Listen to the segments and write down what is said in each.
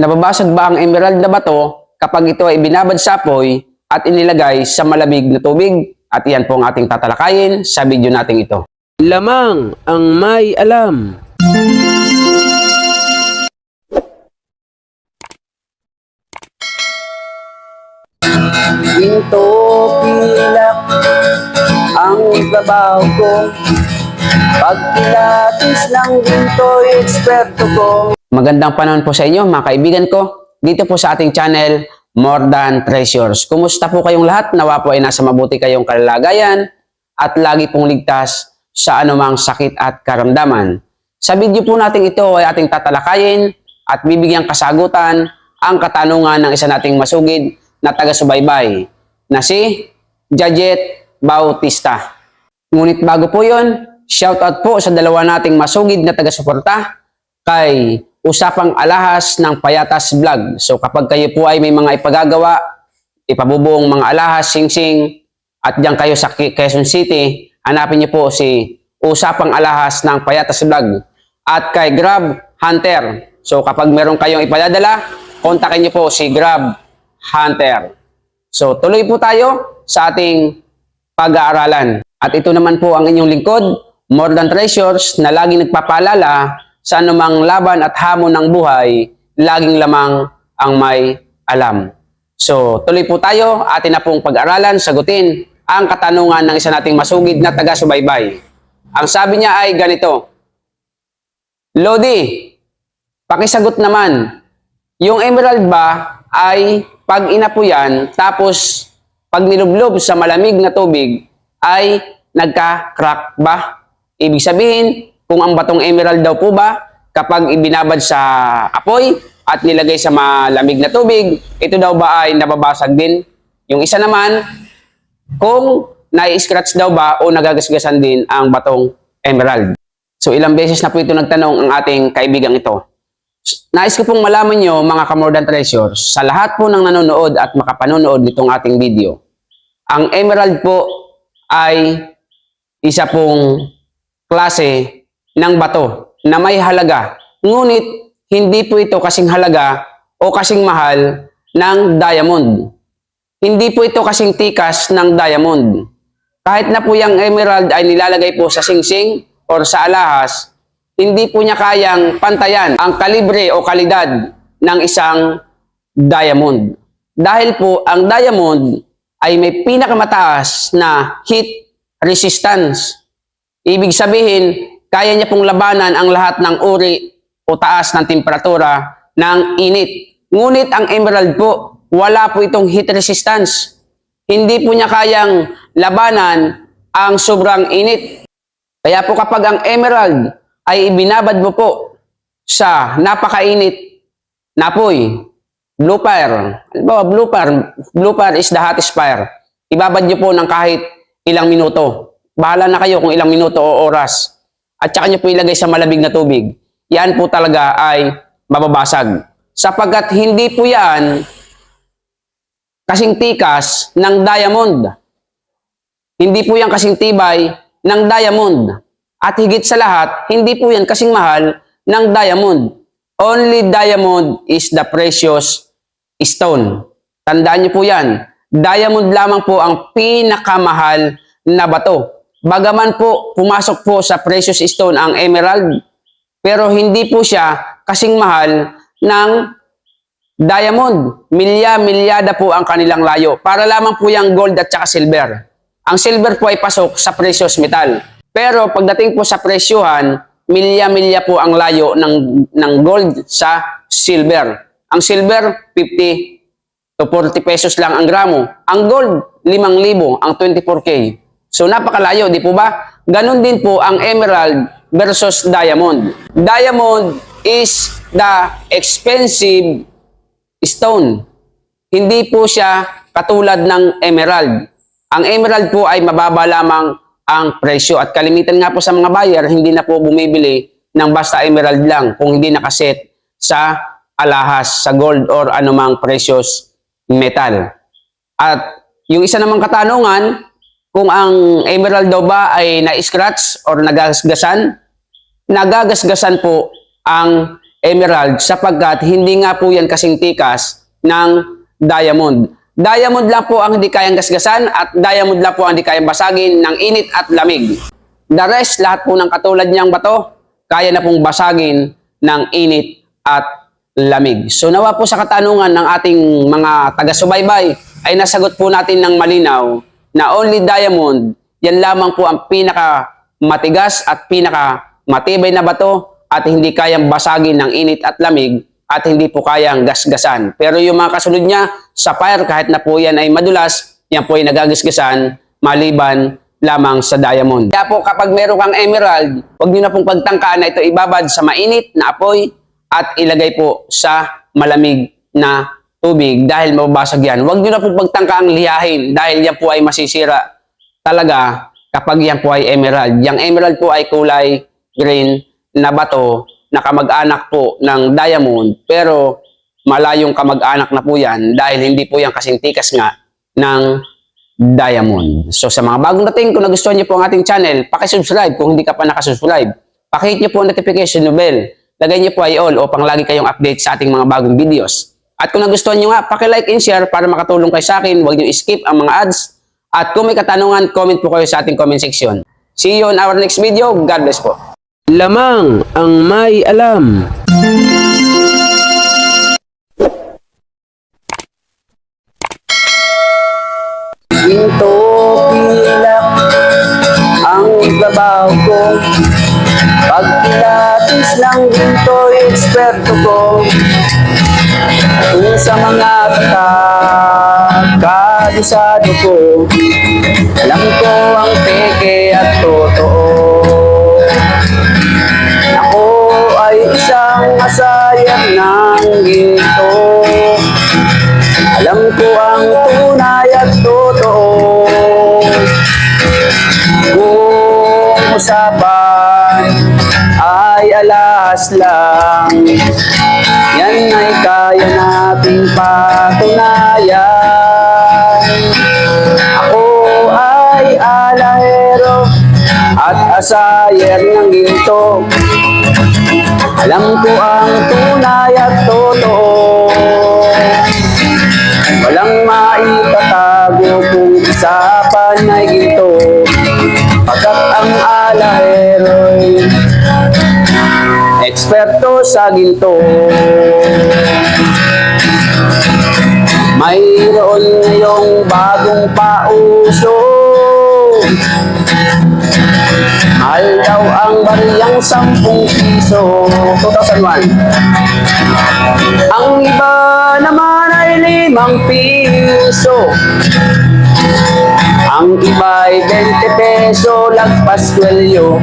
Nababasag ba ang emerald na bato kapag ito ay binabad sa apoy at inilagay sa malamig na tubig? At iyan po ang ating tatalakayin sa video nating ito. Lamang ang may alam. Ginto pilak ang trabaho ko, pag pilatis ng ginto, eksperto ko. Magandang panahon po sa inyo mga kaibigan ko, dito po sa ating channel, More Than Treasures. Kumusta po kayong lahat? Nawa po ay nasa mabuti kayong kalagayan at lagi pong ligtas sa anumang sakit at karamdaman. Sa video po natin ito ay ating tatalakayin at bibigyang kasagutan ang katanungan ng isa nating masugid na taga-subaybay na si Jajet Bautista. Ngunit bago po yun, shoutout po sa dalawa nating masugid na taga-suporta kay Usapang Alahas ng Payatas Vlog. So kapag kayo po ay may mga ipagagawa, ipabubuong mga alahas, singsing, at diyan kayo sa Quezon City, hanapin niyo po si Usapang Alahas ng Payatas Vlog at kay Grab Hunter. So kapag meron kayong ipadadala, kontakin niyo po si Grab Hunter. So tuloy po tayo sa ating pag-aaralan. At ito naman po ang inyong lingkod, More Than Treasures, na laging nagpapaalala sa anumang laban at hamon ng buhay, laging lamang ang may alam. So tuloy po tayo, atin na pong pag-aralan, sagutin ang katanungan ng isa nating masugid na taga-subaybay. Ang sabi niya ay ganito: Lodi, pakisagot naman, yung emerald ba ay pag inapuyan tapos pag nilublob sa malamig na tubig ay nagka-crack ba? Ibig sabihin, kung ang batong emerald daw po ba kapag ibinabad sa apoy at nilagay sa malamig na tubig, ito daw ba ay nababasag din? Yung isa naman, kung nai-scratch daw ba o nagagasgasan din ang batong emerald. So ilang beses na po ito nagtanong ang ating kaibigang ito. Nais ko pong malaman nyo mga ka-More Than Treasures, sa lahat po ng nanonood at makapanonood nitong ating video, ang emerald po ay isa pong klase ng bato na may halaga. Ngunit hindi po ito kasing halaga o kasing mahal ng diamond. Hindi po ito kasing tikas ng diamond. Kahit na po yung emerald ay nilalagay po sa singsing or sa alahas, hindi po niya kayang pantayan ang kalibre o kalidad ng isang diamond. Dahil po ang diamond ay may pinakamataas na heat resistance. Ibig sabihin, kaya niya pong labanan ang lahat ng uri o taas ng temperatura ng init. Ngunit ang emerald po, wala po itong heat resistance. Hindi po niya kayang labanan ang sobrang init. Kaya po kapag ang emerald ay ibinabad mo po sa napakainit na apoy, blue fire. Blue fire is the hottest fire. Ibabad niyo po ng kahit ilang minuto. Bahala na kayo kung ilang minuto o oras. At saka niyo po ilagay sa malamig na tubig. Yan po talaga ay mababasag. Sapagkat hindi po yan kasing tikas ng diamond. Hindi po yan kasing tibay ng diamond. At higit sa lahat, hindi po yan kasing mahal ng diamond. Only diamond is the precious stone. Tandaan niyo po yan. Diamond lamang po ang pinakamahal na bato. Bagaman po, pumasok po sa precious stone ang emerald, pero hindi po siya kasing mahal ng diamond. Milyada po ang kanilang layo. Para lamang po yung gold at saka silver. Ang silver po ay pasok sa precious metal. Pero pagdating po sa presyuhan, milya po ang layo ng gold sa silver. Ang silver, 50 to 40 pesos lang ang gramo. Ang gold, 5,000 ang 24K. So napakalayo, di po ba? Ganon din po ang emerald versus diamond. Diamond is the expensive stone. Hindi po siya katulad ng emerald. Ang emerald po ay mababa lamang ang presyo. At kalimitan nga po sa mga buyer, hindi na po bumibili ng basta emerald lang kung hindi nakaset sa alahas, sa gold or anumang precious metal. At yung isa namang katanungan, kung ang emerald daw ba ay na-scratch or nagagasgasan, nagagasgasan po ang emerald sapagkat hindi nga po yan kasing tikas ng diamond. Diamond lang po ang hindi kayang gasgasan at diamond lang po ang hindi kayang basagin ng init at lamig. The rest, lahat po ng katulad niyang bato, kaya na pong basagin ng init at lamig. So nawa po sa katanungan ng ating mga taga-subaybay ay nasagot po natin ng malinaw na only diamond, yan lamang po ang pinaka matigas at pinaka matibay na bato at hindi kayang basagin ng init at lamig at hindi po kayang gasgasan. Pero yung mga kasunod niya, sapphire, kahit na po yan ay madulas, yan po ay nagagasgasan maliban lamang sa diamond. Kaya po kapag meron kang emerald, huwag nyo na pong pagtangkaan na ito ibabad sa mainit na apoy at ilagay po sa malamig na tubig dahil mababasag yan. Huwag nyo na pong pagtangkaang lihahin dahil yan po ay masisira talaga kapag yan po ay emerald. Yang emerald po ay kulay green na bato na kamag-anak po ng diamond pero malayong kamag-anak na po yan dahil hindi po yan kasing tikas nga ng diamond. So sa mga bagong dating, kung nagustuhan niyo po ang ating channel, paki-subscribe kung hindi ka pa nakasubscribe. Pakihit niyo po ang notification bell. Lagay niyo po ay all upang lagi kayong update sa ating mga bagong videos. At kung nagustuhan niyo nga, paki-like and share para makatulong kayo sa akin. Huwag niyo skip ang mga ads. At kung may katanungan, comment po kayo sa ating comment section. See you on our next video. God bless po. Lamang ang may alam. Ginto pilak ang trabaho ko. Pag pilates ng ginto, eksperto ko. Kung sa mga kabisado ko, alam ko ang peke at totoo. Ako ay isang masayang ng ginto. Alam ko ang tunay at totoo. Kung usapan ay alas lang, yan ay kaya nating patunayan. Ako ay alahero at asayer ng ginto. Alam ko ang tunay at totoo. Walang maitatago kung usapan ay ginto. Pagkat ang alahero'y eksperto sa ginto. Mayroon ngayong bagong pauso. Mahal daw ang bariyang 10 piso. 2001. Ang iba naman ay 5 piso. Ang iba ay 20 peso, lagpas kwelyo.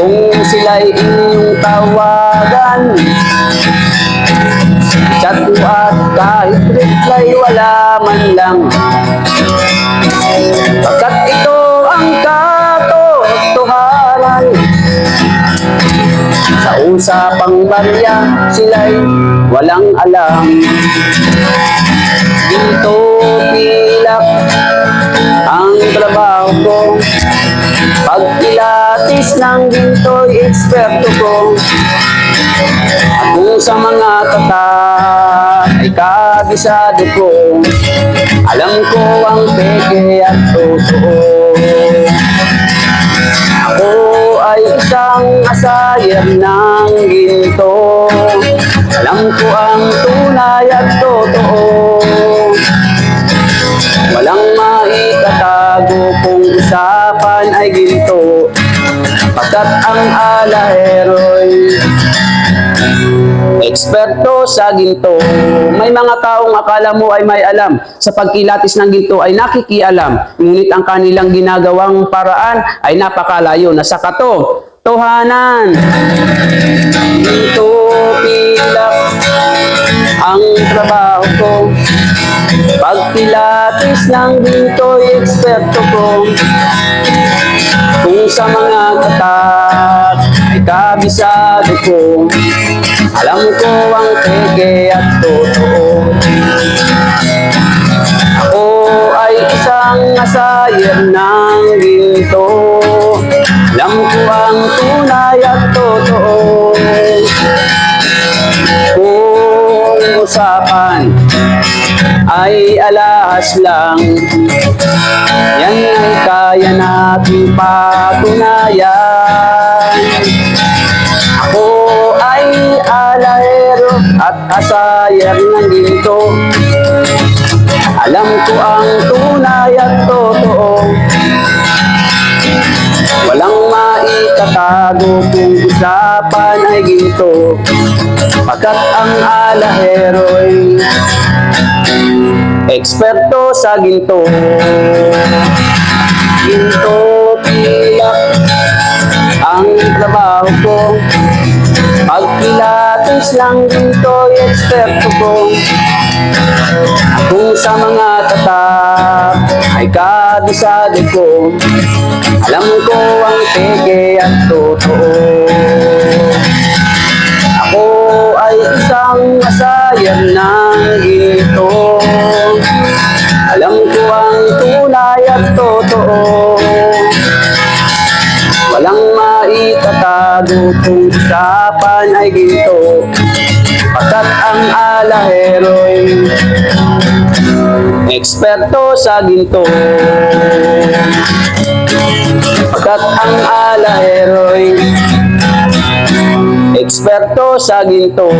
Kung sila'y inyong tawagan, chat at kahit reply, wala man lang. Pagkat ito ang katotohanan. Sa usapang barya, sila'y walang alam. Ginto pilak ang trabaho ko. Pag pilates ng ginto'y eksperto ko. At kung sa mga tatak ay kabisado ko, alam ko ang peke at totoo. Ako ay isang asayer ng ginto. Alam ko ang tunay at totoo. Walang maitatago kung usapan ay ginto. Pagkat ang alahero'y eksperto sa ginto. May mga taong akala mo ay may alam. Sa pagkilatis ng ginto ay nakikialam. Ngunit ang kanilang ginagawang paraan ay napakalayo na sa katotohanan. Ginto pilak ang trabaho ko. Pag pilates ng ginto'y eksperto ko. Kung sa mga katak ay kabisado ko, alam ko ang peke at totoo. Ako ay isang asayer ng ginto. Alam Alam ko ang tunay at totoo. Kung usapan ay alahas lang, yan ay kaya nating patunayan. Ako ay alahero at asayer ng ginto. Alam ko ang tunay at totoo. Walang maitatago kung usapan ay ginto, pagkat ang alahero'y eksperto sa ginto. Ginto pilak ang trabaho ko, pagpilatos lang ginto'y eksperto ko. Kung sa mga tatak ay kabisado ko, alam ko ang peke at totoo. Ako ay isang masayang ng ginto. Alam ko ang tunay at totoo. Walang maitatago kung usapan ay ginto, pagkat ang alahero'y eksperto sa ginto. Pagkat ang alahero'y eksperto sa ginto.